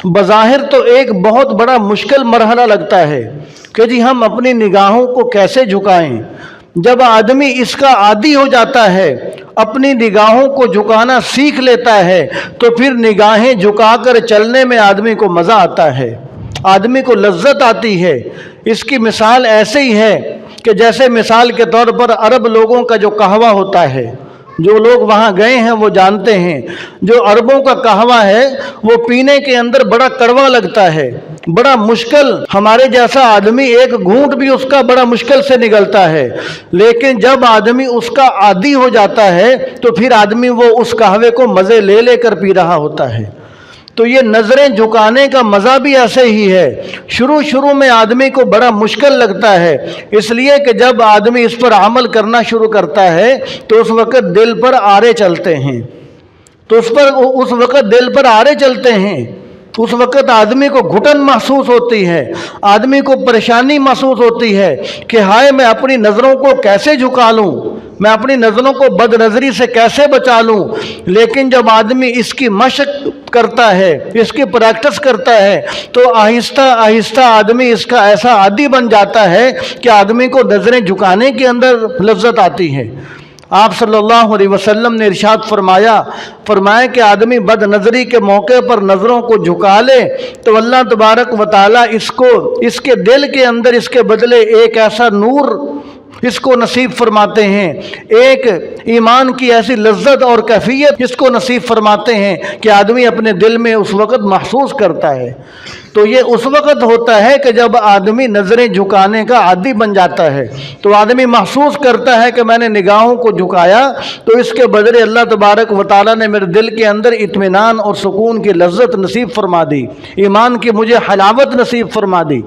بظاہر تو ایک بہت بڑا مشکل مرحلہ لگتا ہے کہ جی ہم اپنی نگاہوں کو کیسے جھکائیں۔ جب آدمی اس کا عادی ہو جاتا ہے، اپنی نگاہوں کو جھکانا سیکھ لیتا ہے، تو پھر نگاہیں جھکا کر چلنے میں آدمی کو مزہ آتا ہے، آدمی کو لذت آتی ہے۔ اس کی مثال ایسے ہی ہے کہ جیسے مثال کے طور پر عرب لوگوں کا جو قہوہ ہوتا ہے، جو لوگ وہاں گئے ہیں وہ جانتے ہیں، جو عربوں کا قہوہ ہے وہ پینے کے اندر بڑا کڑوا لگتا ہے، بڑا مشکل، ہمارے جیسا آدمی ایک گھونٹ بھی اس کا بڑا مشکل سے نگلتا ہے، لیکن جب آدمی اس کا عادی ہو جاتا ہے تو پھر آدمی وہ اس قہوے کو مزے لے لے کر پی رہا ہوتا ہے۔ تو یہ نظریں جھکانے کا مزہ بھی ایسے ہی ہے، شروع میں آدمی کو بڑا مشکل لگتا ہے، اس لیے کہ جب آدمی اس پر عمل کرنا شروع کرتا ہے تو اس وقت دل پر آرے چلتے ہیں، اس وقت آدمی کو گھٹن محسوس ہوتی ہے، آدمی کو پریشانی محسوس ہوتی ہے کہ ہائے میں اپنی نظروں کو کیسے جھکا لوں، میں اپنی نظروں کو بد نظری سے کیسے بچا لوں۔ لیکن جب آدمی اس کی مشق کرتا ہے، اس کی پریکٹس کرتا ہے، تو آہستہ آہستہ آدمی اس کا ایسا عادی بن جاتا ہے کہ آدمی کو نظریں جھکانے کے اندر لذت آتی ہے۔ آپ صلی اللہ علیہ وسلم نے ارشاد فرمایا کہ آدمی بد نظری کے موقع پر نظروں کو جھکا لے تو اللہ تبارک و تعالیٰ اس کے دل کے اندر اس کے بدلے ایک ایسا نور اس کو نصیب فرماتے ہیں، ایک ایمان کی ایسی لذت اور کیفیت اس کو نصیب فرماتے ہیں کہ آدمی اپنے دل میں اس وقت محسوس کرتا ہے۔ تو یہ اس وقت ہوتا ہے کہ جب آدمی نظریں جھکانے کا عادی بن جاتا ہے، تو آدمی محسوس کرتا ہے کہ میں نے نگاہوں کو جھکایا تو اس کے بدلے اللہ تبارک و تعالیٰ نے میرے دل کے اندر اطمینان اور سکون کی لذت نصیب فرما دی، ایمان کی مجھے حلاوت نصیب فرما دی۔